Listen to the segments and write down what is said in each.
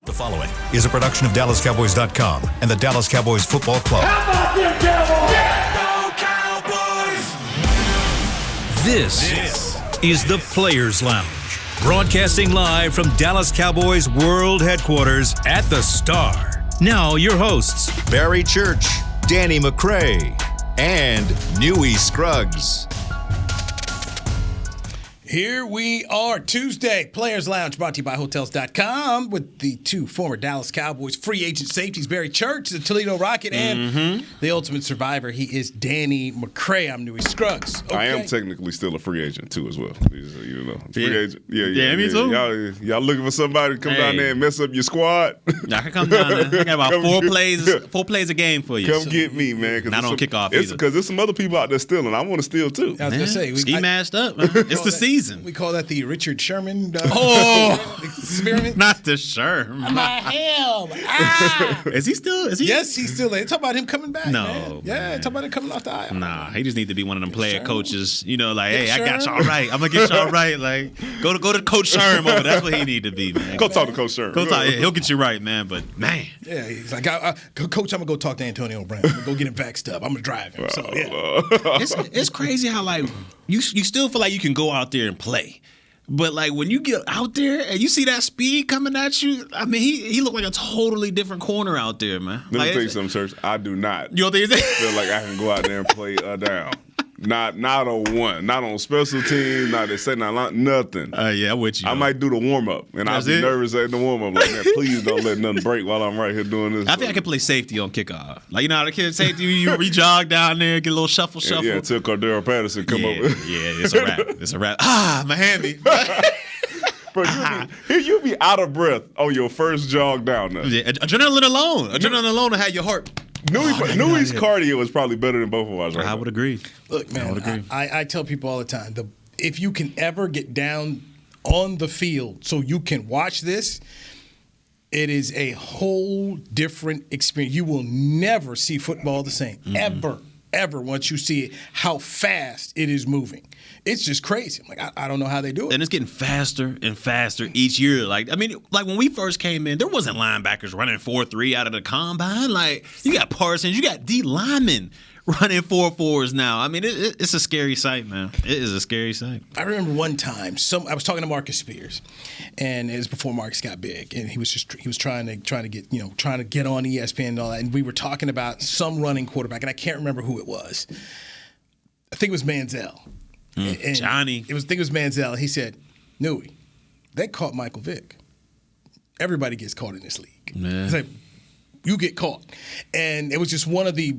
The following is a production of DallasCowboys.com and the Dallas Cowboys Football Club. How about them Cowboys? Yeah, go Cowboys! This is the Players Lounge, broadcasting live from Dallas Cowboys World Headquarters at the Star. Now your hosts, Barry Church, Danny McCray, and Newy Scruggs. Here we are, Tuesday, Players Lounge, brought to you by Hotels.com with the two former Dallas Cowboys free agent safeties, Barry Church, the Toledo Rocket, and the ultimate survivor. He is Danny McCray. I'm Newy Scruggs. Okay. I am technically still a free agent, too, as well. You know, free agent. Yeah, me too. Y'all looking for somebody to come down there and mess up your squad? I can come down there. I got about four plays a game for you. Come get me, man. Not on kickoff either. either. Because there's some other people out there stealing. I want to steal, too. I was going to say. Ski masked up, man. It's the season. We call that the Richard Sherman experiment. Not the Sherman. My hell. Ah. Is he still? Yes, he's still there. Talk about him coming back, No, man. Yeah, talk about him coming off the aisle. Nah, he just need to be one of them player coaches. You know, like, hey, Sherm. I got y'all right. I'm gonna get y'all right. Like, go to Coach Sherm over. That's what he need to be, man. Go talk to Coach Sherm. He'll get you right, man. But man, yeah, he's like, Coach, I'm gonna go talk to Antonio Brown. I'm gonna go get him vaxxed up. I'm gonna drive him. So yeah, it's crazy how like you still feel like you can go out there and play. But, like, when you get out there and you see that speed coming at you, I mean, he looked like a totally different corner out there, man. Let me tell you something, Church. I do not You don't think feel like I can go out there and play a down. Not on one. Not on special teams. Not at second line. Nothing. Yeah, I'm with you. I might do the warm-up, and I'll be nervous at the warm-up. Like, man, please don't let nothing break while I'm right here doing this. I think I can play safety on kickoff. Like, you know how the kid safety, you jog down there, get a little shuffle. Yeah, until Cordero Patterson come over. Yeah, it's a wrap. It's a wrap. My handy. Bro, you'll be out of breath on your first jog down there. Yeah, adrenaline alone will have your heart. Newy's cardio is probably better than both of ours right I now. would agree. look, man, I tell people all the time, if you can ever get down on the field so you can watch this, it is a whole different experience. You will never see football the same, ever once you see how fast it is moving. It's just crazy. I'm like, I don't know how they do it. And it's getting faster and faster each year. Like, I mean, like when we first came in, there wasn't linebackers running 4.3 out of the combine. Like, you got Parsons, you got D linemen running 4.4s now. I mean, it's a scary sight, man. It is a scary sight. I remember one time, I was talking to Marcus Spears, and it was before Marcus got big, and he was trying to get on ESPN and all that, and we were talking about some running quarterback, and I can't remember who it was. I think it was Manziel. And Johnny. I think it was Manziel, and he said, "Newy, they caught Michael Vick. Everybody gets caught in this league. Yeah. It's like, you get caught," and it was just one of the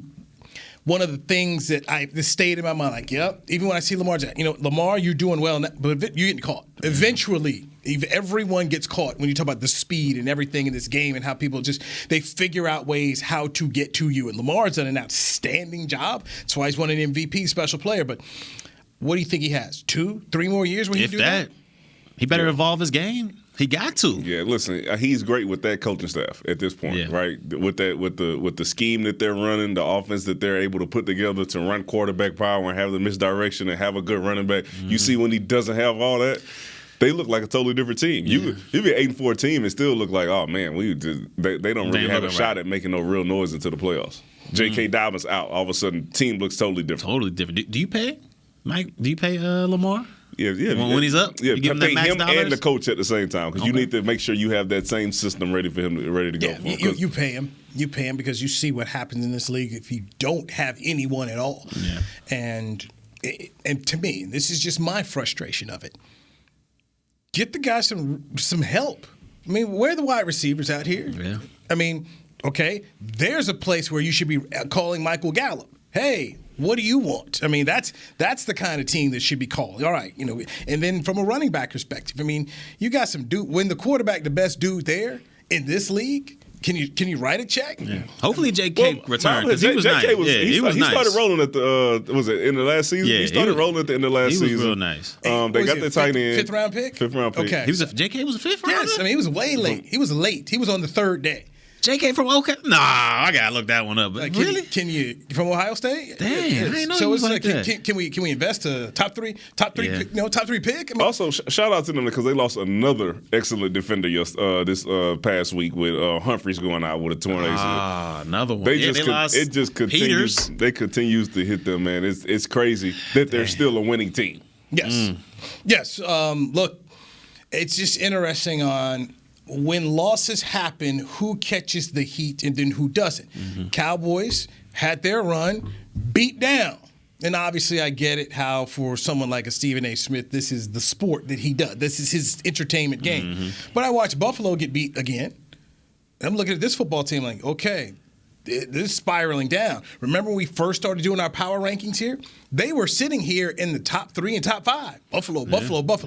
things that stayed in my mind. Like, yep. Even when I see Lamar Jackson, Lamar, you're doing well, but you're getting caught. Eventually, everyone gets caught when you talk about the speed and everything in this game and how people they figure out ways how to get to you. And Lamar's done an outstanding job. That's why he's won an MVP, special player. But what do you think he has? 2-3 more years where he do that? He better evolve his game. He got to. Yeah, listen, he's great with that coaching staff at this point, right? With the scheme that they're running, the offense that they're able to put together to run quarterback power and have the misdirection and have a good running back. You see when he doesn't have all that, they look like a totally different team. You be an 8-4 team and still look like, oh man, they don't really have a shot at making no real noise into the playoffs. J.K. Dobbins out, all of a sudden, team looks totally different. Totally different. Do you pay, Mike? Do you pay Lamar? Yeah. When he's up, you give him that max dollars? and the coach at the same time because you need to make sure you have that same system ready for him, ready to go. Yeah, you pay him. You pay him because you see what happens in this league if you don't have anyone at all. Yeah. And to me, this is just my frustration of it. Get the guy some help. I mean, where are the wide receivers out here? Yeah. I mean, okay, there's a place where you should be calling Michael Gallup. Hey, what do you want? I mean, that's the kind of team that should be calling. All right, and then from a running back perspective, I mean, you got some dude. When the quarterback, the best dude there in this league, can you write a check? Yeah. Hopefully, J.K. returned because he was nice. He was nice. He started rolling at the was it in the last season? Yeah, he started rolling at the end of last season. He was real nice. They got the tight end. Fifth round pick. Okay. J.K. was a fifth rounder? Yes, I mean he was way late. He was late. He was on the third day. JK from OK? Nah, I gotta look that one up. But really? Can you from Ohio State? Damn, I didn't know so he was it's like that. Can we invest a top three? Yeah. Top three pick. I mean, Also, shout out to them because they lost another excellent defender this past week with Humphreys going out with a torn ACL. Another one. They lost it just continues. Peters. They continues to hit them, man. It's crazy that they're still a winning team. Yes. Yes. Look, it's just interesting on when losses happen, who catches the heat and then who doesn't. Cowboys had their run, beat down. And obviously I get it how for someone like a Stephen A. Smith, this is the sport that he does. This is his entertainment game. But I watched Buffalo get beat again. I'm looking at this football team like, okay, this is spiraling down. Remember when we first started doing our power rankings here? They were sitting here in the top 3 and top 5. Buffalo.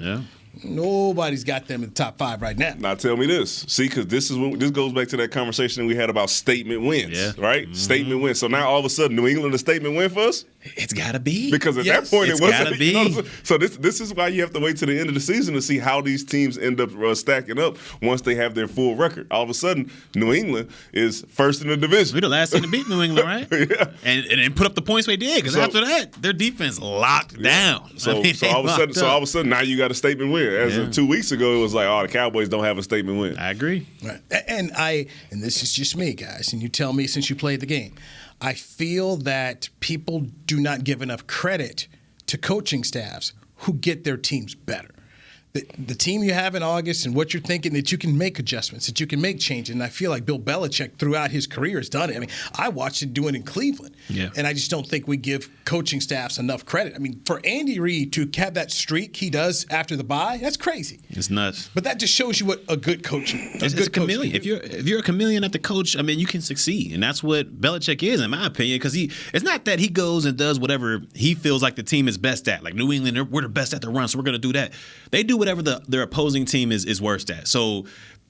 Yeah. Nobody's got them in the top 5 right now. Now tell me this. See, because this goes back to that conversation we had about statement wins, right? Statement wins. So now all of a sudden, New England a statement win for us? It's gotta be. Because at that point, it's it wasn't. Gotta be. You know what I'm saying? So this is why you have to wait to the end of the season to see how these teams end up stacking up once they have their full record. All of a sudden, New England is first in the division. We're the last team to beat New England, right? Yeah. And put up the points they did because after that, their defense locked down. So all of a sudden, now you got a statement win. As of 2 weeks ago, it was like, oh, the Cowboys don't have a statement win. I agree. Right. And this is just me, guys, and you tell me since you played the game. I feel that people do not give enough credit to coaching staffs who get their teams better. The team you have in August and what you're thinking that you can make adjustments, that you can make changes. And I feel like Bill Belichick throughout his career has done it. I mean, I watched it do it in Cleveland. Yeah. And I just don't think we give coaching staffs enough credit. I mean, for Andy Reid to have that streak he does after the bye, that's crazy. It's nuts. But that just shows you what a good coach is. It's a chameleon. If you're a chameleon at the coach, I mean, you can succeed. And that's what Belichick is, in my opinion, because it's not that he goes and does whatever he feels like the team is best at. Like New England, we're the best at the run, so we're going to do that. They do whatever their opposing team is worst at. So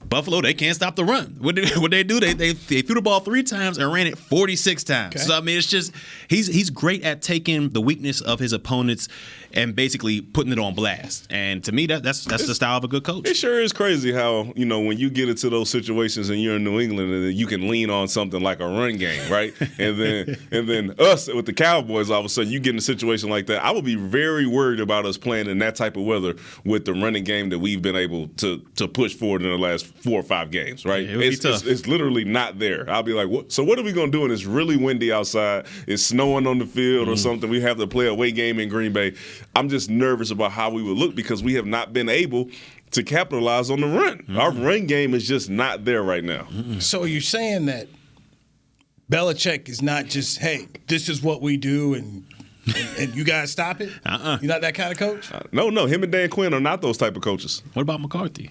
Buffalo, they can't stop the run. What they do? They threw the ball 3 times and ran it 46 times. Okay. So I mean, it's just he's great at taking the weakness of his opponents and basically putting it on blast. And to me, that's the style of a good coach. It sure is crazy how, when you get into those situations and you're in New England and you can lean on something like a run game, right? and then us with the Cowboys, all of a sudden you get in a situation like that. I would be very worried about us playing in that type of weather with the running game that we've been able to push forward in the last 4 or 5 games, right? Yeah, it's literally not there. I'll be like, what? So what are we going to do when it's really windy outside? It's snowing on the field or something. We have to play a away game in Green Bay. I'm just nervous about how we would look because we have not been able to capitalize on the run. Our run game is just not there right now. So you're saying that Belichick is not just, hey, this is what we do and you guys stop it? You're not that kind of coach? No. Him and Dan Quinn are not those type of coaches. What about McCarthy?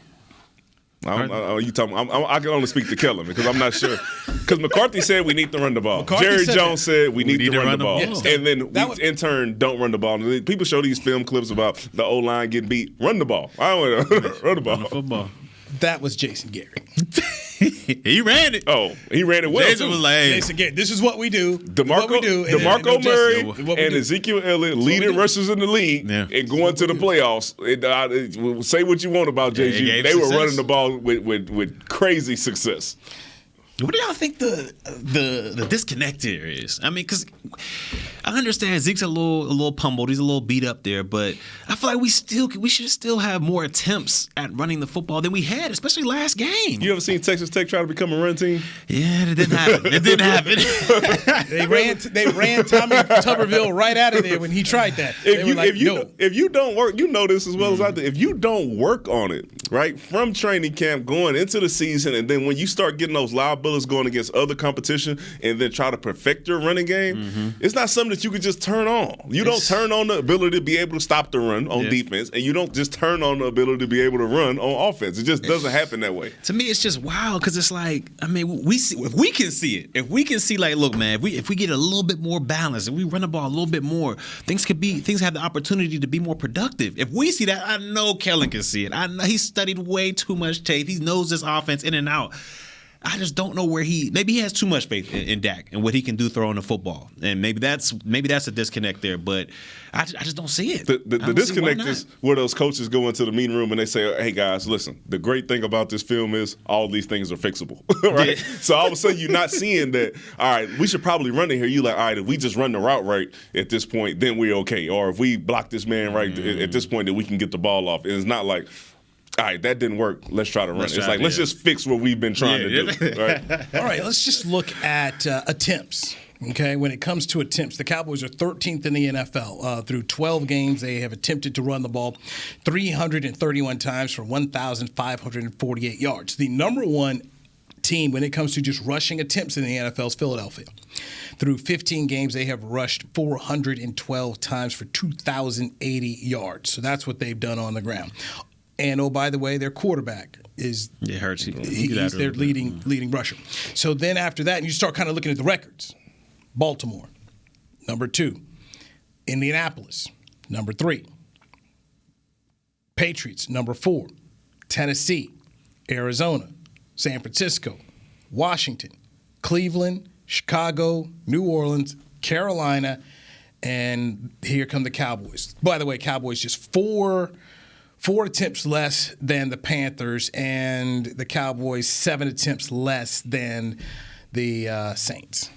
You talking? I can only speak to Kellen because I'm not sure. Because McCarthy said we need to run the ball. Jerry Jones said we need to run the ball. Yes. And then we, in turn, don't run the ball. People show these film clips about the O-line getting beat. Run the ball. I don't want to run the ball. Football. That was Jason Garrett. He ran it. Oh, he ran it well. Jason was like, hey. Jason Garrett, this is what we do. DeMarco Murray and Ezekiel Elliott leading rushers in the league and going to the playoffs. Say what you want about JG. They were running the ball with crazy success. What do y'all think the disconnect here is? I mean, because I understand Zeke's a little pummeled, he's a little beat up there, but I feel like we should still have more attempts at running the football than we had, especially last game. You ever seen Texas Tech try to become a run team? Yeah, it didn't happen. They ran Tommy Tuberville right out of there when he tried that. If you don't work, you know this as well as I do. If you don't work on it, right, from training camp going into the season, and then when you start getting those loud bullets going against other competition, and then try to perfect your running game, it's not something that you can just turn on. You don't turn on the ability to be able to stop the run on defense, and you don't just turn on the ability to be able to run on offense. It just doesn't happen that way. To me, it's just wild because it's like, I mean, we see if we can see it. If we can see, like, look, man, if we get a little bit more balance, if we run the ball a little bit more, things have the opportunity to be more productive. If we see that, I know Kellen can see it. I know he's studied way too much tape. He knows this offense in and out. I just don't know where maybe he has too much faith in Dak and what he can do throwing the football, and maybe that's a disconnect there. But I just don't see it. The disconnect is where those coaches go into the meeting room and they say, "Hey guys, listen. The great thing about this film is all these things are fixable, right? Yeah. So all of a sudden you're not seeing that. All right, we should probably run it here. You like, all right, if we just run the route right at this point, then we're okay. Or if we block this man right at this point, then we can get the ball off. And it's not like, all right, that didn't work. Let's try to run it. It's like, let's just fix what we've been trying to do. Right? All right, let's just look at attempts. Okay, when it comes to attempts, the Cowboys are 13th in the NFL. Through 12 games, they have attempted to run the ball 331 times for 1,548 yards. The number one team when it comes to just rushing attempts in the NFL is Philadelphia. Through 15 games, they have rushed 412 times for 2,080 yards. So that's what they've done on the ground. And, oh, by the way, their quarterback is he's their leading rusher. So then after that, and you start kind of looking at the records. Baltimore, number 2. Indianapolis, number 3. Patriots, number 4. Tennessee, Arizona, San Francisco, Washington, Cleveland, Chicago, New Orleans, Carolina, and here come the Cowboys. By the way, Cowboys just four attempts less than the Panthers, and the Cowboys 7 attempts less than the Saints.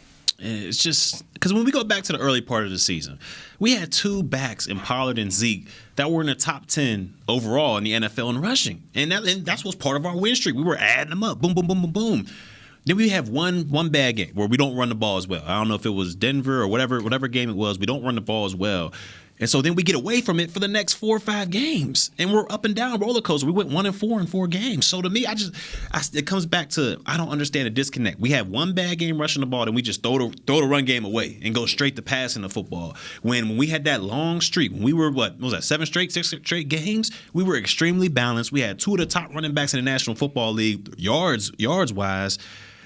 It's just because when we go back to the early part of the season, we had 2 backs in Pollard and Zeke that were in the top 10 overall in the NFL in rushing. And that's what's part of our win streak. We were adding them up. Boom, boom, boom, boom, boom. Then we have one bad game where we don't run the ball as well. I don't know if it was Denver or whatever game it was. We don't run the ball as well. And so then we get away from it for the next 4 or 5 games. And we're up and down roller coaster. We went 1-4 in 4 games. So to me, it comes back to I don't understand the disconnect. We have one bad game rushing the ball, and we just throw the run game away and go straight to passing the football. When we had that long streak, when we were, what was that, 6 straight games, we were extremely balanced. We had 2 of the top running backs in the National Football League yards-wise.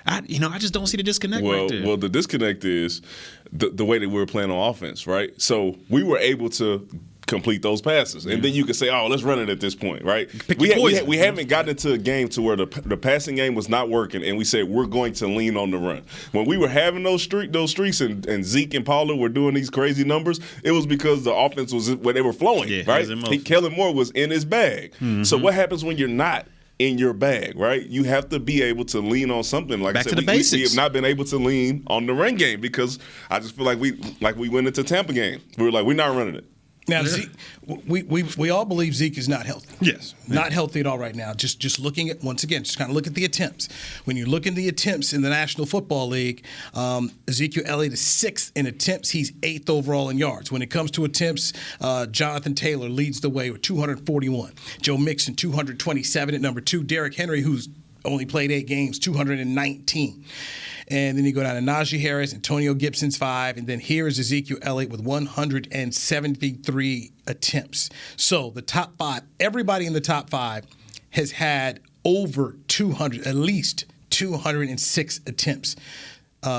I just don't see the disconnect right there. Well, the disconnect is the way that we were playing on offense, right? So we were able to complete those passes. And then you can say, oh, let's run it at this point, right? We haven't gotten into a game to where the passing game was not working, and we said we're going to lean on the run. When we were having those streaks and Zeke and Pollard were doing these crazy numbers, it was because the offense was where they were flowing, right? Kellen Moore was in his bag. Mm-hmm. So what happens when you're not in your bag, right? You have to be able to lean on something. Like back I said, to the basics. We have not been able to lean on the run game because I just feel like we went into Tampa game. We were like, we're not running it. Now, Zeke, we all believe Zeke is not healthy. Yes. Not healthy at all right now. Just looking at, once again, just kind of look at the attempts. When you look at the attempts in the National Football League, Ezekiel Elliott is 6th in attempts. He's 8th overall in yards. When it comes to attempts, Jonathan Taylor leads the way with 241. Joe Mixon, 227 at number 2. Derrick Henry, who's only played 8 games, 219. And then you go down to Najee Harris, Antonio Gibson's 5, and then here is Ezekiel Elliott with 173 attempts. So the top 5, everybody in the top 5 has had over 200, at least 206 attempts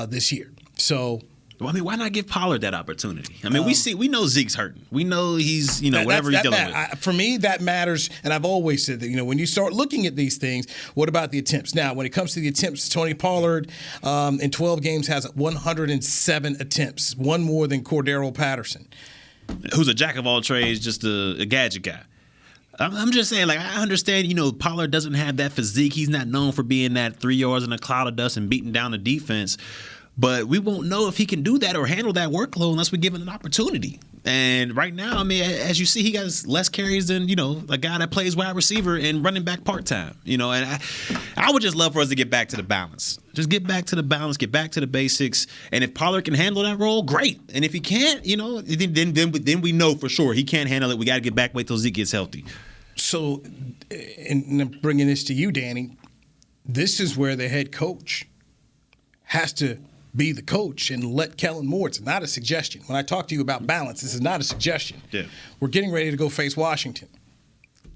this year. So, well, I mean, why not give Pollard that opportunity? I mean, we know Zeke's hurting. We know he's, whatever he's dealing with. For me, that matters, and I've always said that, when you start looking at these things, what about the attempts? Now, when it comes to the attempts, Tony Pollard in 12 games has 107 attempts, one more than Cordero Patterson. Who's a jack of all trades, just a gadget guy. I'm just saying, I understand, Pollard doesn't have that physique. He's not known for being that 3 yards in a cloud of dust and beating down the defense. But we won't know if he can do that or handle that workload unless we give him an opportunity. And right now, I mean, as you see, he got less carries than, a guy that plays wide receiver and running back part-time. And I would just love for us to get back to the balance. Just get back to the balance, get back to the basics. And if Pollard can handle that role, great. And if he can't, then we know for sure he can't handle it. We got to get back, wait till Zeke gets healthy. So, and I'm bringing this to you, Danny, this is where the head coach has to be the coach and let Kellen Moore. It's not a suggestion. When I talk to you about balance, this is not a suggestion. Yeah. We're getting ready to go face Washington.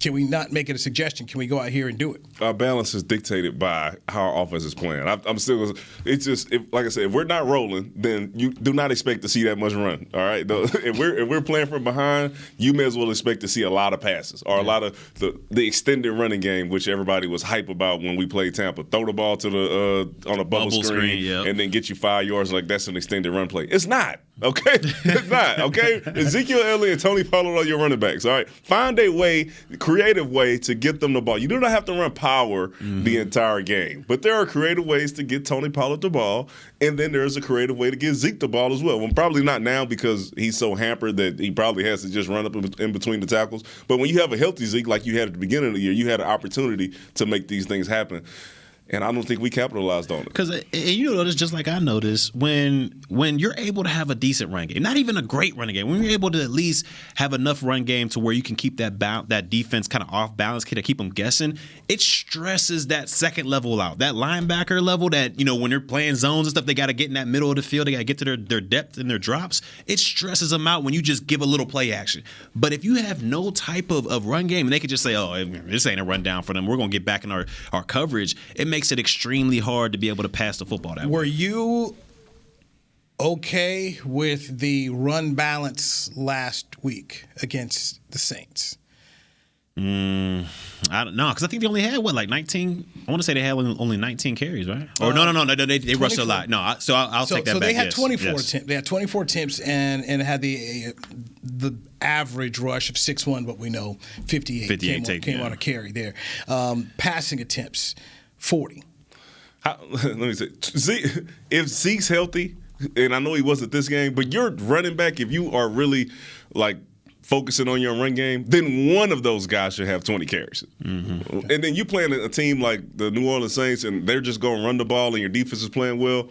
Can we not make it a suggestion? Can we go out here and do it? Our balance is dictated by how our offense is playing. I'm still. It's just like I said, if we're not rolling, then you do not expect to see that much run. All right. If we're playing from behind, you may as well expect to see a lot of passes or a lot of the extended running game, which everybody was hype about when we played Tampa. Throw the ball to the on a bubble screen yep. and then get you 5 yards like that's an extended run play. It's not. Okay, it's not. Okay, Ezekiel Elliott and Tony Pollard are your running backs. All right, find a way, creative way to get them the ball. You do not have to run power the entire game, but there are creative ways to get Tony Pollard the ball, and then there's a creative way to get Zeke the ball as well. Well, probably not now because he's so hampered that he probably has to just run up in between the tackles. But when you have a healthy Zeke like you had at the beginning of the year, you had an opportunity to make these things happen. And I don't think we capitalized on it. Because you notice, just like I noticed, when you're able to have a decent run game, not even a great running game, when you're able to at least have enough run game to where you can keep that defense kind of off balance, to keep them guessing, it stresses that second level out, that linebacker level that, when they're playing zones and stuff, they got to get in that middle of the field, they got to get to their depth and their drops. It stresses them out when you just give a little play action. But if you have no type of run game, and they could just say, oh, this ain't a run down for them, we're going to get back in our coverage, it makes it extremely hard to be able to pass the football that way. Were you okay with the run balance last week against the Saints? I don't know, because I think they only had 19. I want to say they had only 19 carries, right? Or no, they rushed a lot. No, I'll take that back. So they had 24 attempts. They had 24 attempts and had the average rush of 6'1", but we know 58 came on a carry there. Passing attempts 40. Let me say, if Zeke's healthy, and I know he wasn't this game, but you're running back, if you are really focusing on your run game, then one of those guys should have 20 carries. Mm-hmm. And then you playing a team like the New Orleans Saints, and they're just going to run the ball, and your defense is playing well.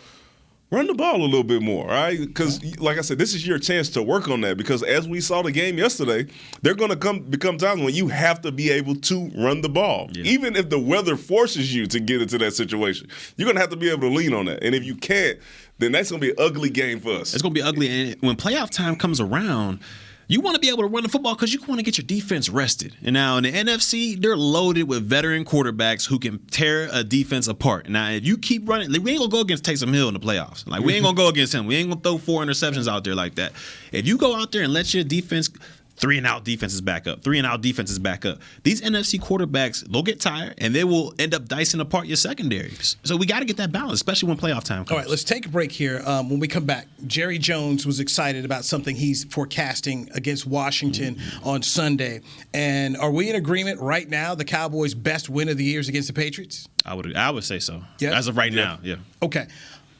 Run the ball a little bit more, all right? Because, like I said, this is your chance to work on that. Because as we saw the game yesterday, they're going to become times when you have to be able to run the ball. Yeah. Even if the weather forces you to get into that situation, you're going to have to be able to lean on that. And if you can't, then that's going to be an ugly game for us. It's going to be ugly. And when playoff time comes around, you want to be able to run the football because you want to get your defense rested. And now in the NFC, they're loaded with veteran quarterbacks who can tear a defense apart. Now, if you keep running, we ain't going to go against Taysom Hill in the playoffs. We ain't going to go against him. We ain't going to throw 4 interceptions out there like that. If you go out there and let your defense – 3-and-out defenses back up. 3-and-out defenses back up. These NFC quarterbacks, they'll get tired, and they will end up dicing apart your secondaries. So we got to get that balance, especially when playoff time comes. All right, let's take a break here. When we come back, Jerry Jones was excited about something he's forecasting against Washington on Sunday. And are we in agreement right now the Cowboys' best win of the year is against the Patriots? I would say so. Yep. As of right now, yeah. Okay.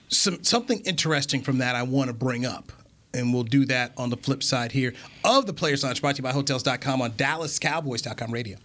Something interesting from that I want to bring up. And we'll do that on the flip side here of the Players Lounge, brought to you by Hotels.com on DallasCowboys.com radio.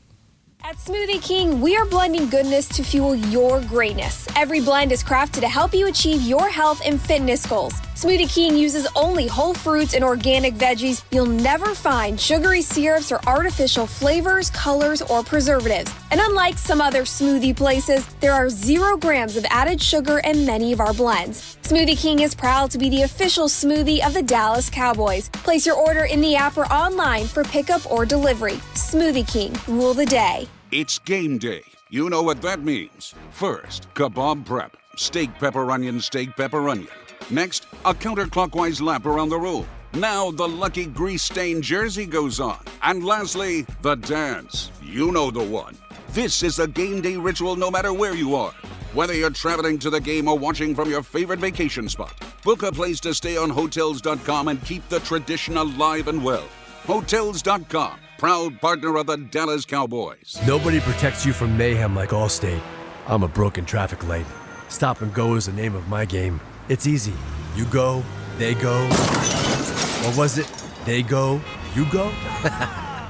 At Smoothie King, we are blending goodness to fuel your greatness. Every blend is crafted to help you achieve your health and fitness goals. Smoothie King uses only whole fruits and organic veggies. You'll never find sugary syrups or artificial flavors, colors, or preservatives. And unlike some other smoothie places, there are 0 grams of added sugar in many of our blends. Smoothie King is proud to be the official smoothie of the Dallas Cowboys. Place your order in the app or online for pickup or delivery. Smoothie King, rule the day. It's game day. You know what that means. First, kebab prep. Steak, pepper, onion, steak, pepper, onion. Next, a counterclockwise lap around the room. Now the lucky grease-stained jersey goes on. And lastly, the dance. You know the one. This is a game day ritual no matter where you are. Whether you're traveling to the game or watching from your favorite vacation spot, book a place to stay on Hotels.com and keep the tradition alive and well. Hotels.com, proud partner of the Dallas Cowboys. Nobody protects you from mayhem like Allstate. I'm a broken traffic light. Stop and go is the name of my game. It's easy. You go, they go. What was it? They go, you go?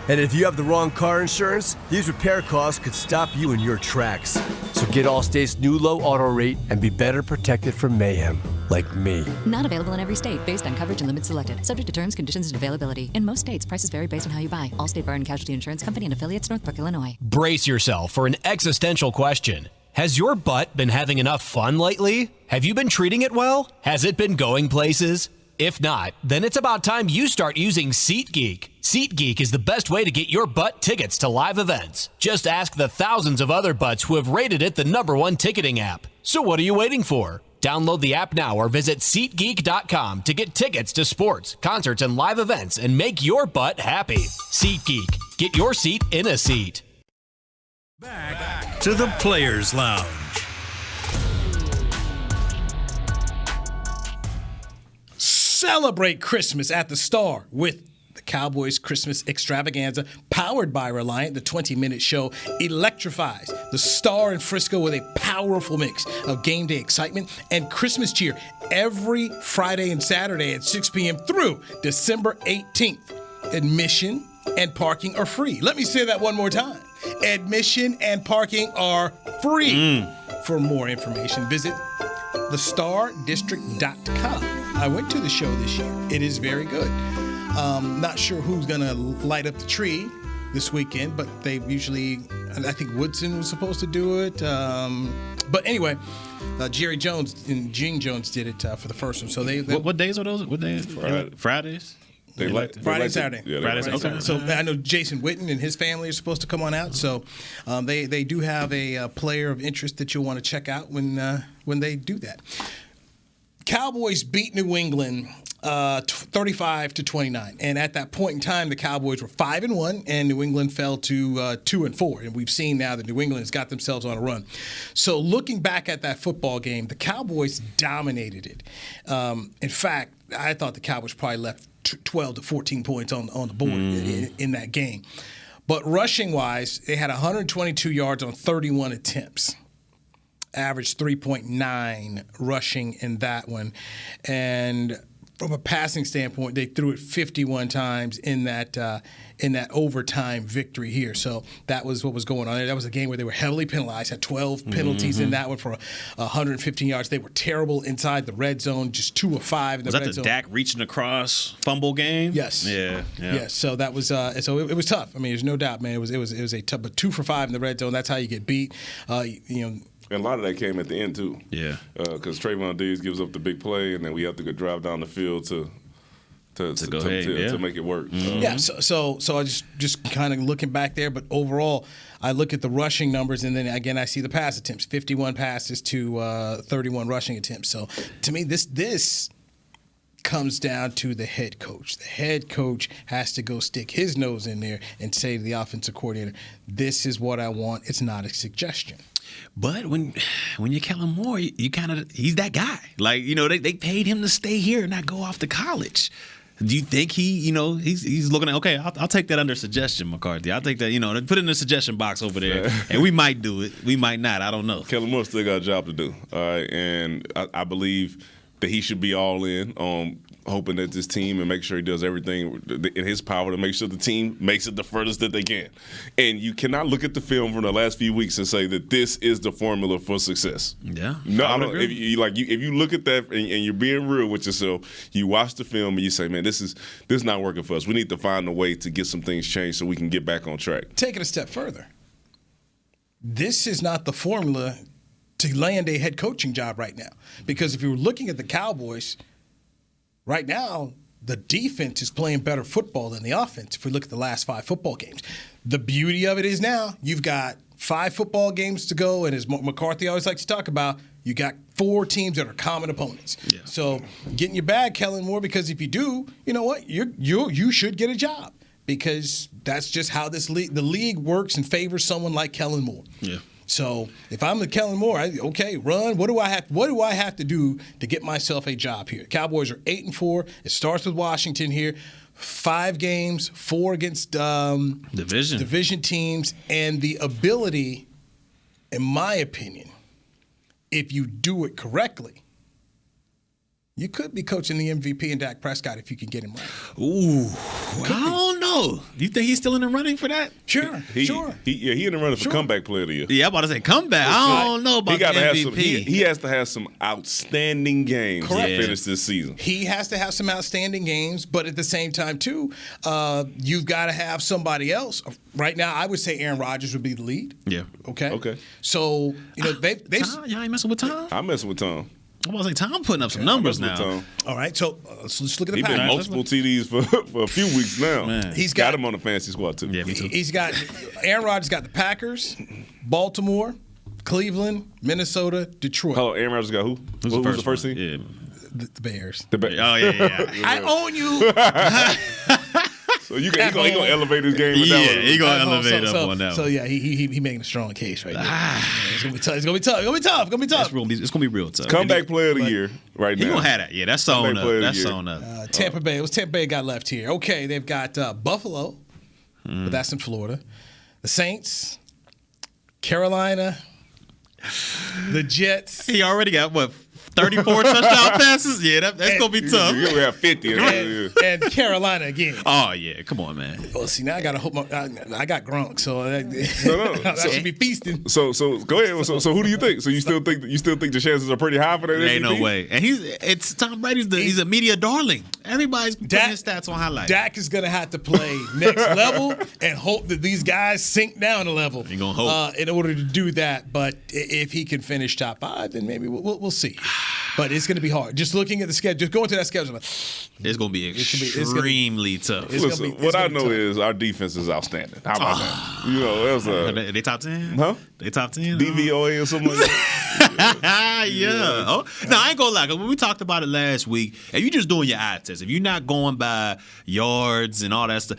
And if you have the wrong car insurance, these repair costs could stop you in your tracks. So get Allstate's new low auto rate and be better protected from mayhem, like me. Not available in every state, based on coverage and limits selected. Subject to terms, conditions, and availability. In most states, prices vary based on how you buy. Allstate Bar and Casualty Insurance Company and affiliates, Northbrook, Illinois. Brace yourself for an existential question. Has your butt been having enough fun lately? Have you been treating it well? Has it been going places? If not, then it's about time you start using SeatGeek. SeatGeek is the best way to get your butt tickets to live events. Just ask the thousands of other butts who have rated it the #1 ticketing app. So what are you waiting for? Download the app now or visit SeatGeek.com to get tickets to sports, concerts, and live events and make your butt happy. SeatGeek. Get your seat in a seat. Back to the Players Lounge. Celebrate Christmas at the Star with the Cowboys Christmas Extravaganza, powered by Reliant. The 20-minute show electrifies the Star in Frisco with a powerful mix of game day excitement and Christmas cheer every Friday and Saturday at 6 p.m. through December 18th. Admission and parking are free. Let me say that one more time. Admission and parking are free. For more information, visit thestardistrict.com. I went to the show this year. It is very good. Not sure who's going to light up the tree this weekend, but they usually, I think Woodson was supposed to do it. But anyway, Jerry Jones and Gene Jones did it for the first one. So they what days are those? What days? Fridays? Friday and Saturday. Yeah, Fridays. Okay. So I know Jason Witten and his family are supposed to come on out. So they do have a player of interest that you'll want to check out when they do that. Cowboys beat New England 35-29, and at that point in time, the Cowboys were 5-1, and New England fell to 2-4. And we've seen now that New England has got themselves on a run. So looking back at that football game, the Cowboys dominated it. In fact, I thought the Cowboys probably left 12 to 14 points on the board in that game. But rushing-wise, they had 122 yards on 31 attempts. Averaged 3.9 rushing in that one. And from a passing standpoint, they threw it 51 times in that overtime victory here. So that was what was going on there. That was a game where they were heavily penalized, had 12 penalties in that one for 115 yards. They were terrible inside the red zone, just 2 of 5 in the red zone. Was that the Dak reaching across fumble game? Yes. Yeah. Yes. So that was it was tough. I mean, there's no doubt, man. It was a tough, but 2 for 5 in the red zone. That's how you get beat. And a lot of that came at the end, too. Yeah. Because Trayvon Diggs gives up the big play, and then we have to go drive down the field to make it work. Yeah, so I just kind of looking back there, but overall, I look at the rushing numbers, and then again I see the pass attempts, 51 passes to 31 rushing attempts. So to me, this comes down to the head coach. The head coach has to go stick his nose in there and say to the offensive coordinator, "This is what I want. It's not a suggestion." But when you're Kellen Moore, you kind of he's that guy. Like, they paid him to stay here and not go off to college. Do you think he's looking at, okay, I'll take that under suggestion, McCarthy. I'll take that, put it in the suggestion box over there, and we might do it. We might not. I don't know. Kellen Moore still got a job to do, all right? And I believe that he should be all in on hoping that this team and make sure he does everything in his power to make sure the team makes it the furthest that they can. And you cannot look at the film from the last few weeks and say that this is the formula for success. Yeah. No, I don't. If you look at that and you're being real with yourself, you watch the film and you say, man, this is not working for us. We need to find a way to get some things changed so we can get back on track. Take it a step further. This is not the formula to land a head coaching job right now. Because if you're looking at the Cowboys, right now, the defense is playing better football than the offense if we look at the last 5 football games. The beauty of it is now you've got 5 football games to go, and as McCarthy always likes to talk about, you got 4 teams that are common opponents. Yeah. So get in your bag, Kellen Moore, because if you do, you know what? You should get a job because that's just how the league works and favors someone like Kellen Moore. Yeah. So if I'm the Kellen Moore, run. What do I have to do to get myself a job here? Cowboys are 8-4. It starts with Washington here. 5 games, 4 against division teams, and the ability, in my opinion, if you do it correctly, you could be coaching the MVP and Dak Prescott if you can get him right. Ooh, I don't know. Do you think he's still in the running for that? Sure. He in the running for comeback player of the year. Yeah, I'm about to say comeback. I don't know about the MVP. He has to have some outstanding games to finish this season. He has to have some outstanding games, but at the same time, too, you've got to have somebody else. Right now, I would say Aaron Rodgers would be the lead. Yeah. Okay. So, they Tom, y'all ain't messing with Tom? I'm messing with Tom. I was like, Tom putting up some numbers now. Tom. All right, so let's look at the He's been Packers. multiple TDs for a few weeks now. Man. He's got got him on the fantasy squad too. Yeah, me too. He's got Aaron Rodgers got the Packers, Baltimore, Cleveland, Minnesota, Detroit. Hello, Aaron Rodgers got who? Who's the first team? Yeah. The Bears. The Bears. Oh, yeah. I own you. So he's gonna elevate his game. With Yeah, that one. he gonna elevate up on that So one. yeah, he making a strong case right there. It's gonna be tough. It's gonna be tough. It's gonna be tough. It's gonna be real tough. Comeback player of the year right He now. gonna have that. Yeah, that's sewn Comeback player up. of the That's year. sewn up. Tampa Bay. What's Tampa Bay got left here? Okay, they've got Buffalo, but that's in Florida. The Saints, Carolina, the Jets. He already got, 34 touchdown passes? Yeah, that's going to be tough. You're gonna have 50. And Carolina again. Oh, yeah. Come on, man. Well, see, now I gotta hope I got Gronk, so No. I should be feasting. So go ahead. So who do you think? So you still think the chances are pretty high for that? Ain't MVP? no way. And it's Tom Brady's he's a media darling. Everybody's putting his stats on highlights. Dak is gonna have to play next level and hope that these guys sink down a level. You gonna hope in order to do that. But if he can finish top 5, then maybe we'll see. But it's going to be hard. Just looking at the schedule, just going to that schedule. It's going to be it's extremely tough. Listen, what I know is our defense is outstanding. How about that? You know, that was they top 10? Huh? They top 10? DVOA or something like that? Yeah. Oh, no, I ain't gonna lie. 'Cause when we talked about it last week, if you're just doing your eye test, if you're not going by yards and all that stuff,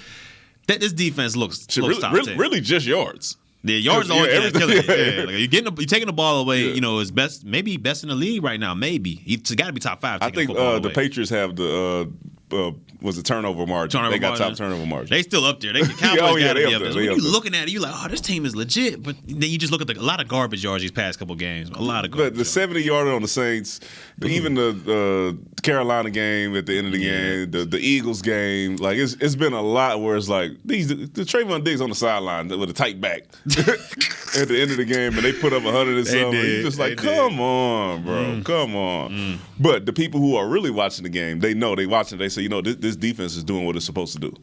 this defense looks top 10. Really just yards. The yards are killing it. Yeah. Like you're taking the ball away. Yeah. You know, it's maybe best in the league right now. Maybe it's got to be top 5. I think the Patriots have the was the turnover margin. They got top turnover margin. They still up there. The Cowboys got to be up there. So when you're there. looking at it, you're like, oh, this team is legit. But then you just look at a lot of garbage yards these past couple games. A lot of garbage. But the 70-yarder on the Saints, even the Carolina game at the end of the game, the Eagles game, like it's been a lot where it's like the Trayvon Diggs on the sideline with a tight back at the end of the game, and they put up 100 and something. You're just like, come on, bro, come on. But the people who are really watching the game, they know they watching. They say, you know, this defense is doing what it's supposed to do.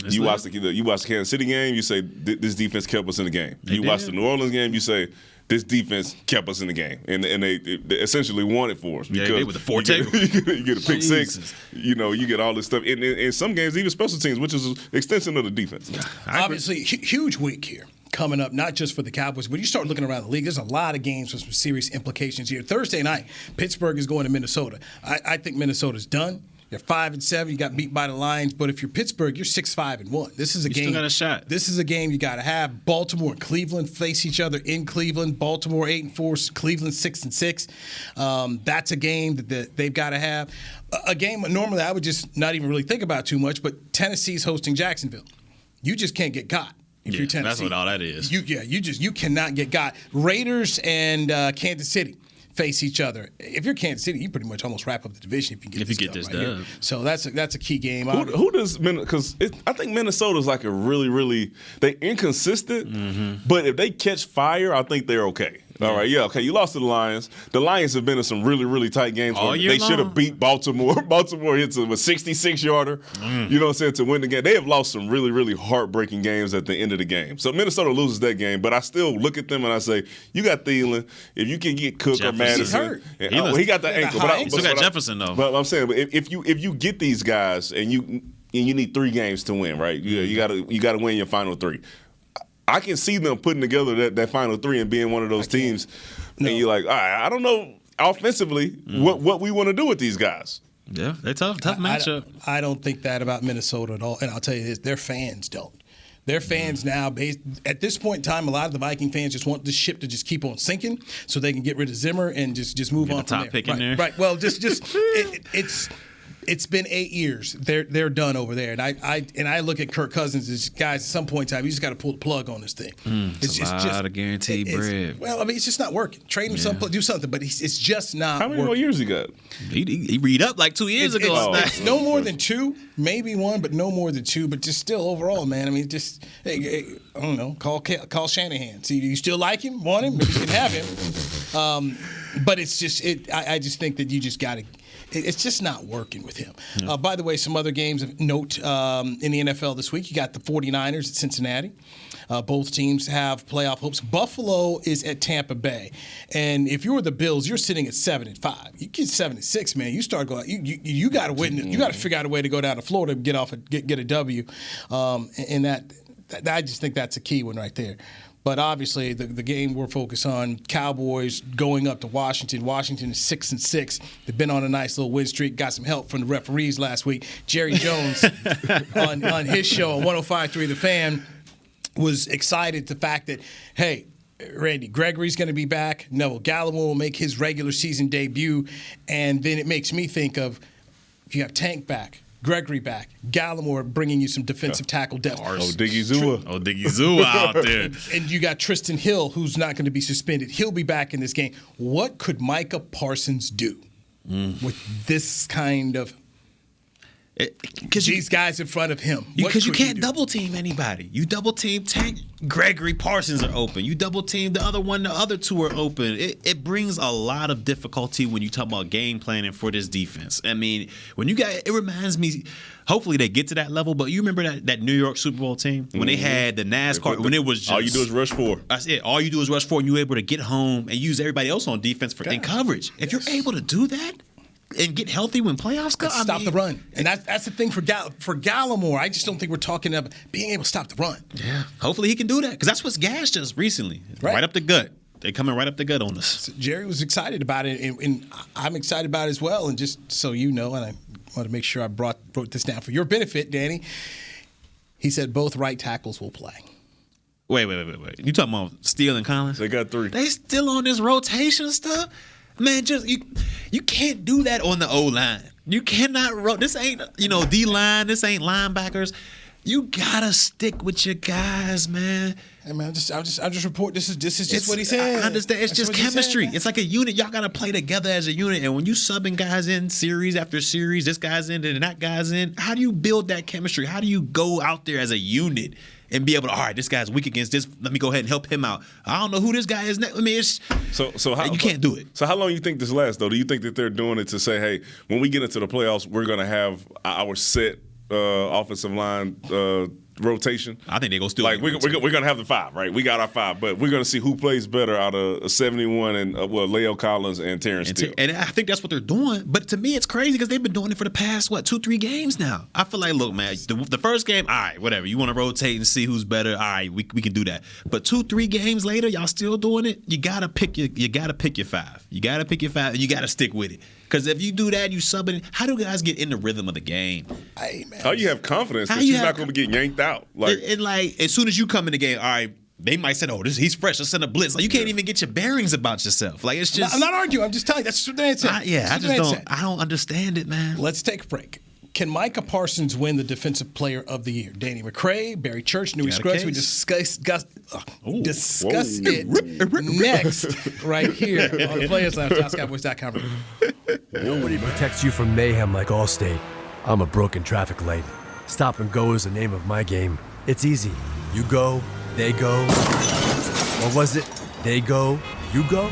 You watch the Kansas City game, you say this defense kept us in the game. You watch the New Orleans game, you say this defense kept us in the game, and they essentially won it for us because they with the 4 tackle. you get a pick six. You know, you get all this stuff. In some games, even special teams, which is an extension of the defense. Obviously, huge week here coming up, not just for the Cowboys, but you start looking around the league. There's a lot of games with some serious implications here. Thursday night, Pittsburgh is going to Minnesota. I think Minnesota's done. You're 5-7. You got beat by the Lions, but if you're Pittsburgh, you're 6-5-1. This is a game. Still got a shot. This is a game you got to have. Baltimore and Cleveland face each other in Cleveland. Baltimore 8-4, Cleveland 6-6. That's a game that they've got to have. A game normally I would just not even really think about too much, but Tennessee's hosting Jacksonville. You just can't get caught. If you're Tennessee. That's what all that is. You cannot get got. Raiders and Kansas City face each other. If you're Kansas City, you pretty much almost wrap up the division if you get this done. So that's a key game. Who does because I think Minnesota's like a really they inconsistent, but if they catch fire, I think they're okay. All right, okay. You lost to the Lions. The Lions have been in some really tight games where they should have beat Baltimore. Baltimore hits a 66-yarder. You know what I'm saying, to win the game. They have lost some really heartbreaking games at the end of the game. So Minnesota loses that game, but I still look at them and I say, you got Thielen. If you can get Cook or Madison, he's hurt. He got the ankle. He still got Jefferson though. But I'm saying, if you get these guys and you need 3 games to win, right? You got to win your final 3. I can see them putting together that final 3 and being one of those teams. And you're like, all right, I don't know offensively what we want to do with these guys. Yeah, they're tough matchup. I don't think that about Minnesota at all. And I'll tell you this, their fans don't. Their fans now, at this point in time, a lot of the Viking fans just want the ship to just keep on sinking so they can get rid of Zimmer and just move on from there. Pick in there. Right. Well, it's been 8 years. They're done over there, and I look at Kirk Cousins as guys. At some point in time, you just got to pull the plug on this thing. It's a lot of guaranteed bread. Well, I mean, it's just not working. Trade him someplace, do something, but it's just not. How many more years he got? He read up like 2 years ago. It's no more than 2, maybe 1, but no more than 2. But just still overall, man. I mean, just I don't know. Call Shanahan. See, do you still like him? Want him? Maybe you can have him. But it's just I just think that you just got to. It's just not working with him. Yeah. By the way, some other games of note in the NFL this week. You got the 49ers at Cincinnati. Both teams have playoff hopes. Buffalo is at Tampa Bay. And if you're the Bills, you're sitting at 7-5. You get 7-6, man. You start going, you got to win. You got to figure out a way to go down to Florida and get a W. And that I just think that's a key one right there. But obviously, the game we're focused on, Cowboys going up to Washington. Washington is 6-6. They've been on a nice little win streak. Got some help from the referees last week. Jerry Jones on his show on 105.3 The Fan was excited the fact that, hey, Randy Gregory's going to be back. Neville Gallimore will make his regular season debut. And then it makes me think of, if you have Tank back, Gregory back, Gallimore bringing you some defensive tackle depth. Diggy Zua. Diggy Zua out there. And you got Tristan Hill, who's not going to be suspended. He'll be back in this game. What could Micah Parsons do with this kind of these guys in front of him? Because you can't double team anybody. You double team Tank, Gregory, Parsons are open. You double team the other one, the other two are open. It brings a lot of difficulty when you talk about game planning for this defense. I mean, when you got, it reminds me, hopefully they get to that level, but you remember that New York Super Bowl team when they had the NASCAR, when it was just all you do is rush forward. That's it. All you do is rush forward, and you're able to get home and use everybody else on defense in coverage. If you're able to do that and get healthy when playoffs come, stop the run. And that's the thing for Gallimore. I just don't think we're talking about being able to stop the run. Yeah. Hopefully he can do that, because that's what's gashed us recently. Right up the gut. They're coming right up the gut on us. So Jerry was excited about it, and I'm excited about it as well. And just so you know, and I want to make sure I wrote this down for your benefit, Danny. He said both right tackles will play. Wait. You talking about Steele and Collins? They got 3. They still on this rotation stuff? Man, just you can't do that on the O-line. You cannot this ain't, D-line, this ain't linebackers. You gotta stick with your guys, man. Hey man, I'll just report this is just what he said. I understand. It's just chemistry. It's like a unit. Y'all gotta play together as a unit. And when you subbing guys in series after series, this guy's in and that guy's in, how do you build that chemistry? How do you go out there as a unit and be able to, all right, this guy's weak against this, let me go ahead and help him out. I don't know who this guy is next. I mean, so how, you can't do it. So how long do you think this lasts, though? Do you think that they're doing it to say, hey, when we get into the playoffs, we're going to have our set offensive line rotation? I think they're going to still we're going to have the 5, right? We got our 5, but we're going to see who plays better out of 71 and Leo Collins and Terrence Steele. And I think that's what they're doing. But to me, it's crazy because they've been doing it for the past 2-3 games now. I feel like, look, man, the first game, all right, whatever. You want to rotate and see who's better, all right, we can do that. But 2-3 games later, y'all still doing it. You gotta pick your 5. You gotta pick your 5, and you gotta stick with it. Because if you do that, you subbing. How do guys get in the rhythm of the game? Hey, man. How you have confidence that you're not going to get yanked out? And as soon as you come in the game, all right, they might say, "Oh, he's fresh. Let's send a blitz." Like you can't even get your bearings about yourself. Like it's just. I'm not arguing. I'm just telling you. That's what they said. I don't understand it, man. Let's take a break. Can Micah Parsons win the Defensive Player of the Year? Danny McCray, Barry Church, Newey Scruggs. We discuss it next right here on the Players Lounge, DallasCowboys.com. Nobody protects you from mayhem like Allstate. I'm a broken traffic light. Stop and go is the name of my game. It's easy. You go, they go. Or was it they go, you go?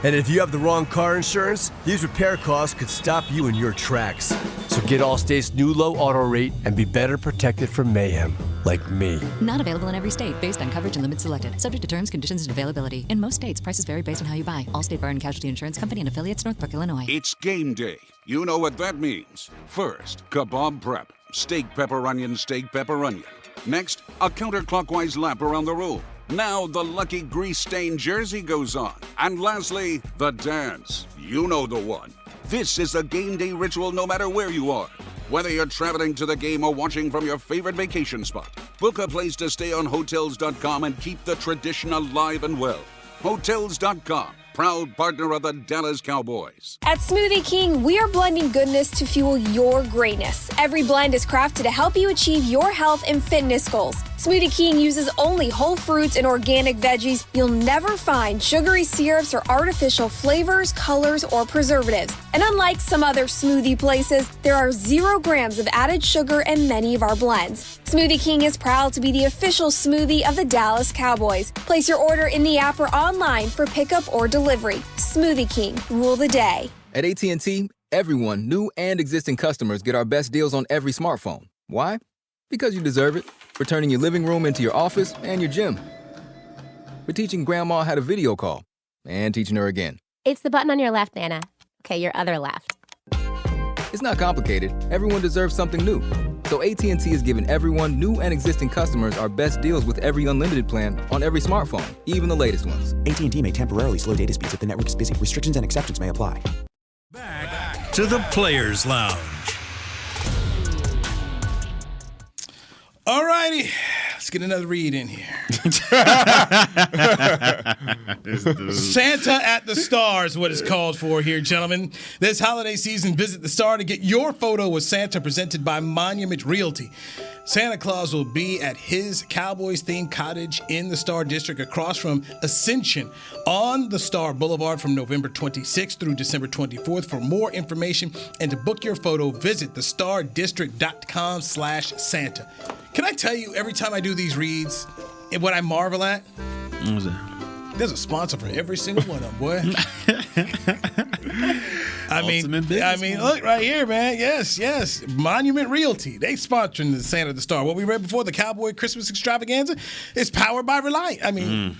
And if you have the wrong car insurance, these repair costs could stop you in your tracks. So get Allstate's new low auto rate and be better protected from mayhem, like me. Not available in every state based on coverage and limits selected. Subject to terms, conditions, and availability. In most states, prices vary based on how you buy. Allstate Bar and Casualty Insurance Company and affiliates, Northbrook, Illinois. It's game day. You know what that means. First, kebab prep. Steak, pepper, onion, steak, pepper, onion. Next, a counterclockwise lap around the room. Now the lucky grease-stained jersey goes on. And lastly, the dance. You know the one. This is a game day ritual no matter where you are. Whether you're traveling to the game or watching from your favorite vacation spot, book a place to stay on Hotels.com and keep the tradition alive and well. Hotels.com, proud partner of the Dallas Cowboys. At Smoothie King, we are blending goodness to fuel your greatness. Every blend is crafted to help you achieve your health and fitness goals. Smoothie King uses only whole fruits and organic veggies. You'll never find sugary syrups or artificial flavors, colors, or preservatives. And unlike some other smoothie places, there are 0 grams of added sugar in many of our blends. Smoothie King is proud to be the official smoothie of the Dallas Cowboys. Place your order in the app or online for pickup or delivery. Smoothie King, rule the day. At AT&T, everyone, new and existing customers, get our best deals on every smartphone. Why? Because you deserve it. For turning your living room into your office and your gym. For teaching Grandma how to video call and teaching her again. It's the button on your left, Nana. Okay, your other left. It's not complicated. Everyone deserves something new. So AT&T is giving everyone, new and existing customers, our best deals with every unlimited plan on every smartphone, even the latest ones. AT&T may temporarily slow data speeds if the network is busy. Restrictions and exceptions may apply. Back to the Players Lounge. All righty, let's get another read in here. Santa at the Star is what it's called for here, gentlemen. This holiday season, visit the Star to get your photo with Santa, presented by Monument Realty. Santa Claus will be at his Cowboys-themed cottage in the Star District across from Ascension on the Star Boulevard from November 26th through December 24th. For more information and to book your photo, visit thestardistrict.com/Santa. Can I tell you, every time I do these reads, and what I marvel at? What was that? There's a sponsor for every single one of them, boy. I mean, look right here, man. Yes. Monument Realty. They sponsoring the Santa the Star. What we read before, the Cowboy Christmas Extravaganza, is powered by Reliant. I mean,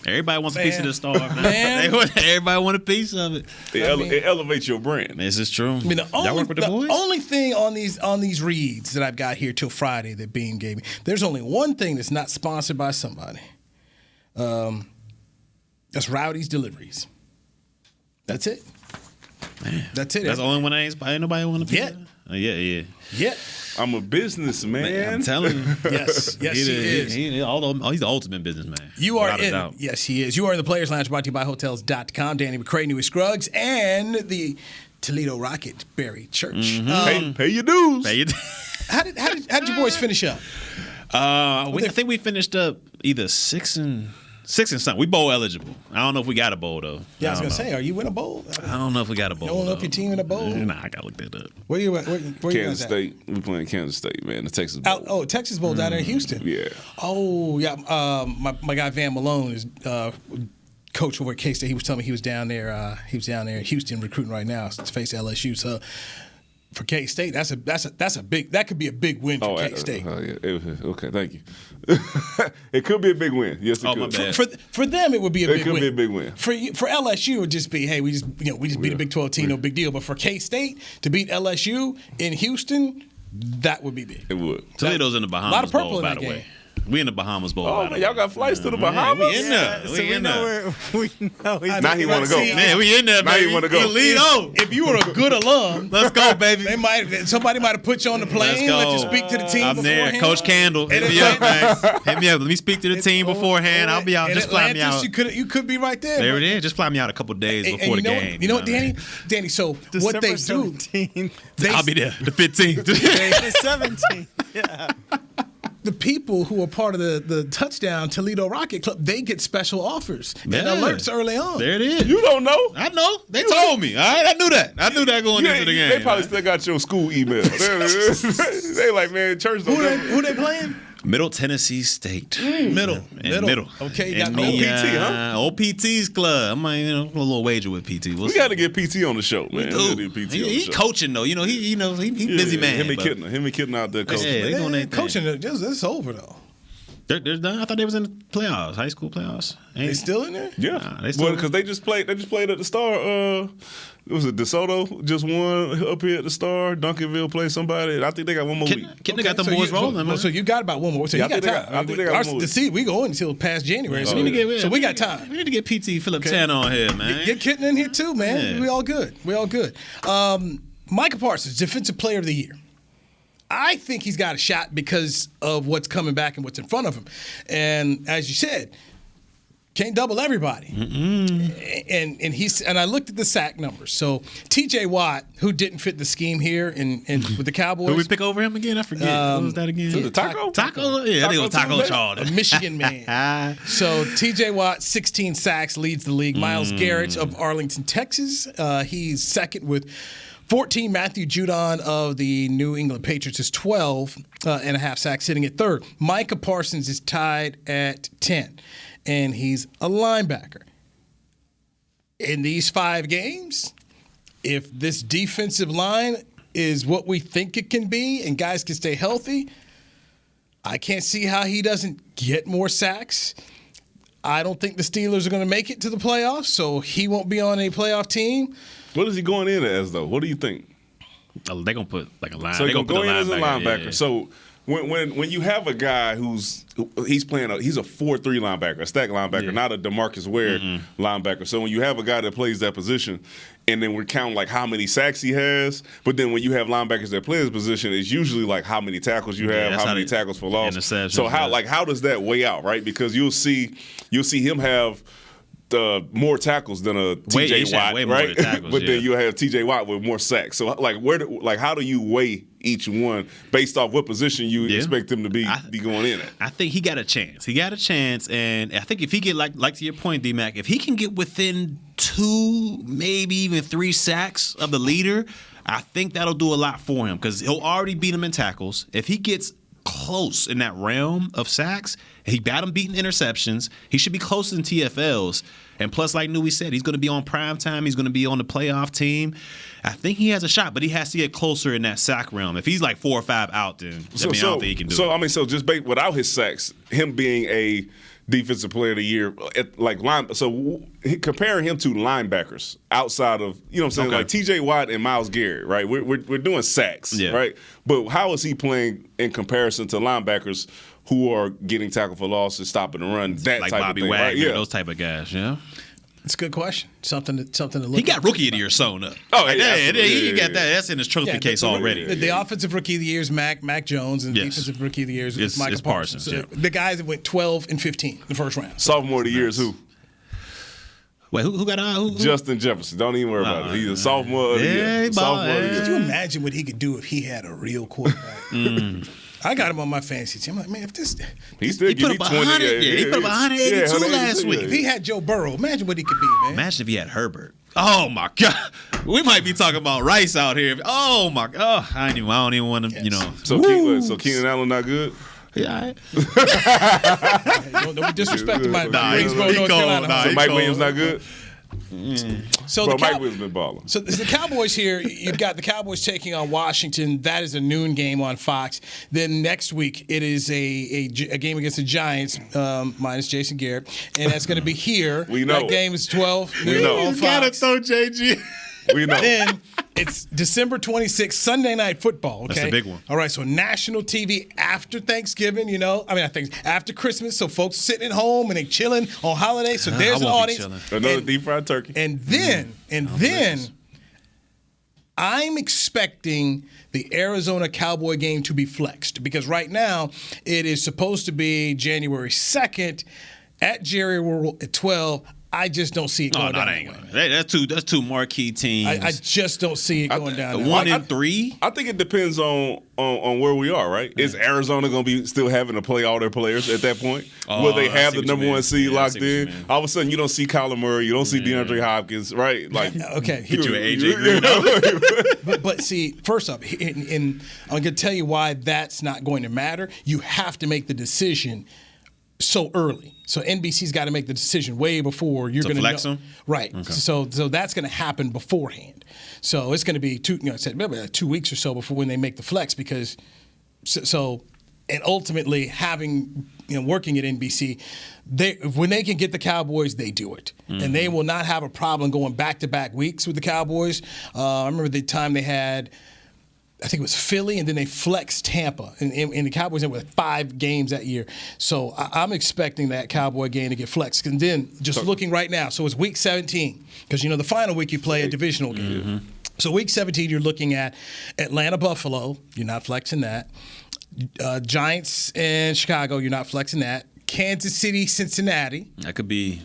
everybody wants a piece of the Star, man. Everybody want a piece of it. It elevates your brand. This is true. I mean, Y'all work with the boys? only thing on these reads that I've got here till Friday that Beam gave me, there's only one thing that's not sponsored by somebody. That's Rowdy's Deliveries. That's it. Man, that's it. That's the only one ain't nobody want to piece of? Yeah. I'm a businessman. I'm telling you. Yes, he is. He's the ultimate businessman. You are in. Yes, he is. You are in the Players Lounge, brought to you by Hotels.com. Danny McCray, Newy Scruggs, and the Toledo Rocket, Barry Church. Mm-hmm. Pay your dues. How did your boys finish up? I think we finished up either 6 and something. We bowl eligible. I don't know if we got a bowl though. Yeah, I was gonna say, are you in a bowl? I don't know if we got a bowl. You don't know if your team in a bowl? Nah, I gotta look that up. Where you at? Where Kansas State. We playing Kansas State, man. The Texas Bowl. Texas Bowl down there in Houston. Yeah. Oh yeah. My guy Van Malone is coach over at K-State. He was telling me he was down there. He was down there in Houston recruiting right now to face LSU. So for K-State, that could be a big win for K-State. Okay, thank you. It could be a big win. Yes, it could. My bad. For them, it would be a big win. It could be a big win. For LSU, it would just be, hey, we just beat a Big 12 team, no big deal. But for K-State to beat LSU in Houston, that would be big. It would. Toledo's in the Bahamas. A lot of purple Bowl, in by that the game. way. We in the Bahamas Bowl. Oh, man, y'all got flights to the Bahamas? We in there. We know now he want to go. Man, we in there, now baby. he want to go. Lead on. If you were a good alum, let's go, baby. Somebody might have put you on the plane, let you speak to the team I'm beforehand. there. Coach Candle, hit me up, man. Hit me up. Let me speak to the team beforehand. I'll be out. Just fly me out. You could be right there. There it is. Just fly me out a couple days before the game. You know what, Danny? Danny, so what they do. I'll be there. The 15th. The 17th. Yeah. The people who are part of the touchdown Toledo Rocket Club, they get special offers and alerts early on. There it is. You don't know? I know. They told me. All right, I knew that. Going into the game. They probably still got your school email. They like, man, church don't Who they playing? Middle Tennessee State. Middle. Okay, you got OPT, huh? OPT's club. I might, a little wager with PT. We got to get PT on the show, man. He coaching though. He busy man. Him and Kitten out there coaching. Yeah, they doing their thing. Coaching, it's over though. They're done. I thought they was in the playoffs, high school playoffs. They still in there? Yeah, because they just played. They just played at the Star. Was it DeSoto just won up here at the Star? Duncanville played somebody. I think they got one more week. Kitten got them boys rolling, man. So you got about one more. So you got time. I think they got one more. We go until past January. So we got time. We need to get PT Philip Tanner on here, man. Get Kitten in here too, man. We all good. Micah Parsons, Defensive Player of the Year. I think he's got a shot because of what's coming back and what's in front of him. And as you said, can't double everybody. And I looked at the sack numbers. So T.J. Watt, who didn't fit the scheme here and with the Cowboys. Did we pick over him again? I forget. What was that again? The Taco? Taco? Yeah, I think it was Taco Charles. A Michigan man. So T.J. Watt, 16 sacks, leads the league. Myles Garrett of Arlington, Texas. He's second with 14. Matthew Judon of the New England Patriots is 12 and a half sacks, sitting at third. Micah Parsons is tied at 10, and he's a linebacker. In these 5 games, if this defensive line is what we think it can be and guys can stay healthy, I can't see how he doesn't get more sacks. I don't think the Steelers are going to make it to the playoffs, so he won't be on a playoff team. What is he going in as, though? What do you think? They're going to put like a linebacker. So he's going to go in as a linebacker. Yeah. So when you have a guy he's a 4-3 linebacker, a stack linebacker, not a DeMarcus Ware linebacker. So when you have a guy that plays that position, and then we're counting like how many sacks he has, but then when you have linebackers that play his position, it's usually like how many tackles you have, how many tackles for loss. So how does that weigh out, right? Because you'll see him have more tackles than a TJ Watt, right? Tackles, but then you have TJ Watt with more sacks. So how do you weigh each one based off what position you expect him to be going in at? I think he got a chance. And I think if he get like to your point, D-Mac, if he can get within 2, maybe even 3 sacks of the leader, I think that'll do a lot for him because he'll already beat him in tackles. If he gets close in that realm of sacks, he got him beating interceptions. He should be closer than TFLs. And plus, like Newey said, he's going to be on prime time. He's going to be on the playoff team. I think he has a shot, but he has to get closer in that sack realm. If he's like 4 or 5 out, then I don't think he can do it. So just without his sacks, him being a defensive player of the year, comparing him to linebackers outside of, you know what I'm saying, like TJ Watt and Myles Garrett, right? We're doing sacks, right? But how is he playing in comparison to linebackers who are getting tackled for losses, stopping the run, that like type Bobby of thing, Wagner, right? those type of guys, yeah. It's a good question. Something to look. He got Rookie of the Year sewn up. Oh, he got that. That's in his trophy case already. The offensive Rookie of the Year is Mac Jones, and the defensive Rookie of the Year is Micah Parsons. So the guys that went 12 and 15 the first round. Sophomore of the year is who? Wait, who got who? Justin Jefferson. Don't even worry about it. He's a sophomore of the year. Could you imagine what he could do if he had a real quarterback? I got him on my fantasy team. I'm like, man, if this... He put up 100. He put up 182 last week. If he had Joe Burrow, imagine what he could be, man. Imagine if he had Herbert. Oh, my God. We might be talking about Rice out here. Oh, my God. I don't even want to, So Keenan Allen not good? Yeah. Don't be disrespecting my Greensboro, North Carolina. So Mike Williams not good? So Mike Williams been balling. So the Cowboys here, you've got the Cowboys taking on Washington. That is a noon game on Fox. Then next week it is a game against the Giants, minus Jason Garrett, and that's going to be here. We know that game is 12 noon on Fox. Got it though, JG. We know. Then it's December 26th, Sunday Night Football. Okay? That's the big one. All right, so national TV after Thanksgiving, after Christmas, so folks sitting at home and they chilling on holiday. So there's an audience. Another deep fried turkey. And then I'm expecting the Arizona Cowboy game to be flexed because right now it is supposed to be January 2nd at Jerry World at 12. I just don't see it going down that way. That's two marquee teams. I just don't see it going down that way. 1 and 3? I think it depends on where we are, right? Is Arizona going to be still having to play all their players at that point? Will they have the number 1 seed locked in? All of a sudden, you don't see Kyler Murray, you don't see DeAndre Hopkins, right? Like, okay. Get you an AJ Green. But see, first up, and I'm going to tell you why that's not going to matter. You have to make the decision so early. So NBC's got to make the decision way before you're going to flex them. Right. Okay. So that's going to happen beforehand. So it's going to be 2 weeks or so before when they make the flex because and ultimately having working at NBC, when they can get the Cowboys, they do it, and they will not have a problem going back-to-back weeks with the Cowboys. I remember the time they had. I think it was Philly, and then they flexed Tampa. And the Cowboys went with 5 games that year. So I'm expecting that Cowboy game to get flexed. And then looking right now, so it's week 17, because, the final week you play a divisional game. Mm-hmm. So week 17, you're looking at Atlanta-Buffalo. You're not flexing that. Giants and Chicago, you're not flexing that. Kansas City, Cincinnati. That could be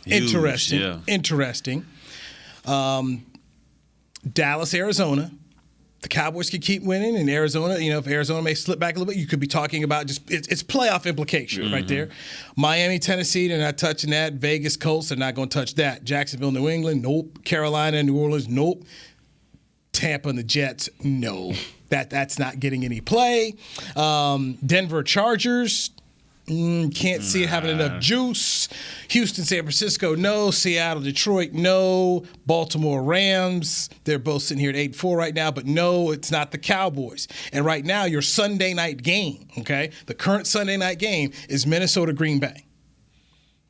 huge. Interesting. Yeah. Interesting. Dallas, Arizona. The Cowboys could keep winning, and Arizona, if Arizona may slip back a little bit, you could be talking about just it's playoff implication right there. Miami, Tennessee, they're not touching that. Vegas, Colts, they're not going to touch that. Jacksonville, New England, nope. Carolina, New Orleans, nope. Tampa and the Jets, no. That's not getting any play. Denver Chargers, can't see it having enough juice. Houston, San Francisco, no. Seattle, Detroit, no. Baltimore Rams, they're both sitting here at 8-4 right now, but no, it's not the Cowboys. And right now, your Sunday night game, okay? The current Sunday night game is Minnesota Green Bay.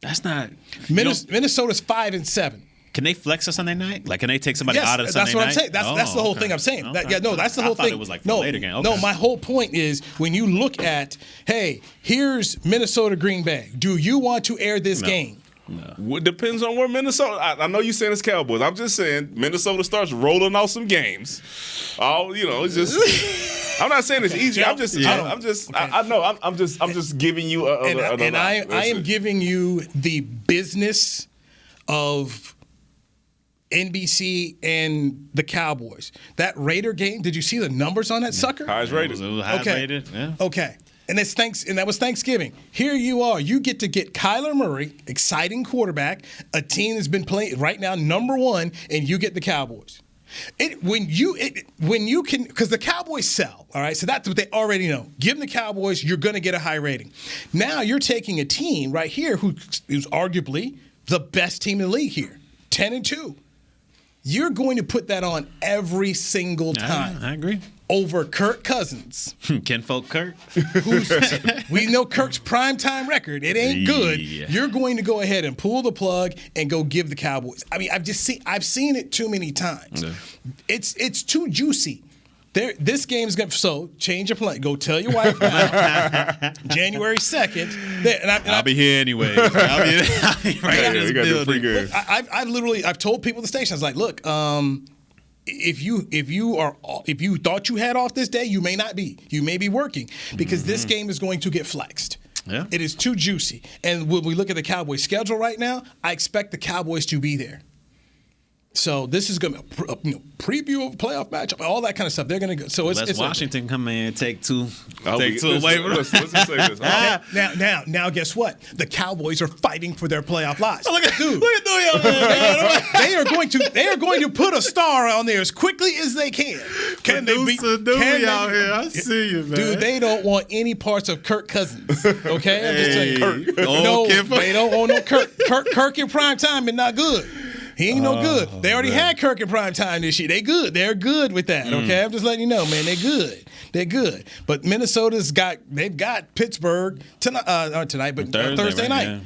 That's not Minnesota's 5-7. Can they flex a Sunday night? Like, can they take somebody out of the Sunday night? That's what I'm saying. That's the whole thing I'm saying. Okay. That's the whole thing. I thought it was like for later game. Okay. No, my whole point is when you look at, hey, here's Minnesota Green Bay. Do you want to air this game? No. Well, it depends on where Minnesota. I know you're saying it's Cowboys. I'm just saying Minnesota starts rolling off some games. It's just. I'm not saying it's easy. I'm just giving you I am giving you the business of NBC and the Cowboys. That Raider game, did you see the numbers on that sucker? Highest rated. Rated. Yeah. Okay. And that was Thanksgiving. Here you are. You get to get Kyler Murray, exciting quarterback, a team that's been playing right now number 1, and you get the Cowboys. When you can, because the Cowboys sell, all right? So that's what they already know. Give them the Cowboys, you're going to get a high rating. Now you're taking a team right here who's arguably the best team in the league here, 10-2. You're going to put that on every single time. I agree. Over Kirk Cousins. Kinfolk Kirk. We know Kirk's primetime record. It ain't good. Yeah. You're going to go ahead and pull the plug and go give the Cowboys. I mean, I've seen it too many times. Yeah. It's too juicy. This game is going to, so change your plan. Go tell your wife now. January 2nd. I'll be here anyway. I'll be right in this building. I've told people at the station, I was like, look, if you thought you had off this day, you may not be. You may be working because this game is going to get flexed. Yeah. It is too juicy. And when we look at the Cowboys' schedule right now, I expect the Cowboys to be there. So this is going to preview of a playoff matchup, all that kind of stuff. They're going to go. So it's Washington come in and take two away. Let's just say this. Now, guess what? The Cowboys are fighting for their playoff lives. Look at They are going to put a star on there as quickly as they can. Can they beat out here? I see you, man. Dude, they don't want any parts of Kirk Cousins. Okay, I'm just saying. Kirk. They don't want no Kirk. Kirk in prime time is not good. He ain't no good. They already had Kirk in prime time this year. They good. They're good with that. Okay, I'm just letting you know, man. They're good. They're good. But they've got Pittsburgh tonight, but Thursday night. Yeah.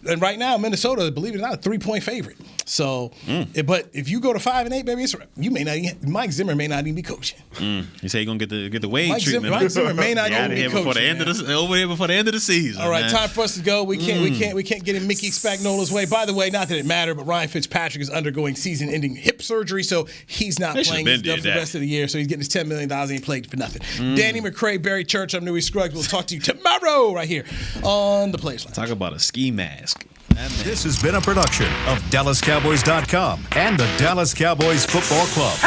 And right now, Minnesota, believe it or not, a 3-point favorite. So, but if you go to 5-8, baby, Mike Zimmer may not even be coaching. You say you're gonna get the Wade treatment. Mike Zimmer may not even be coaching before the end of the season. All right, time for us to go. We can't get in Mickey Spagnola's way. By the way, not that it mattered, but Ryan Fitzpatrick is undergoing season-ending hip surgery, so he's not playing his stuff for the rest of the year. So he's getting his $10 million and he played for nothing. Danny McCray, Barry Church, I'm Newey Scruggs. We'll talk to you tomorrow right here on the Players Lounge. Talk about a ski mask. This has been a production of DallasCowboys.com and the Dallas Cowboys Football Club.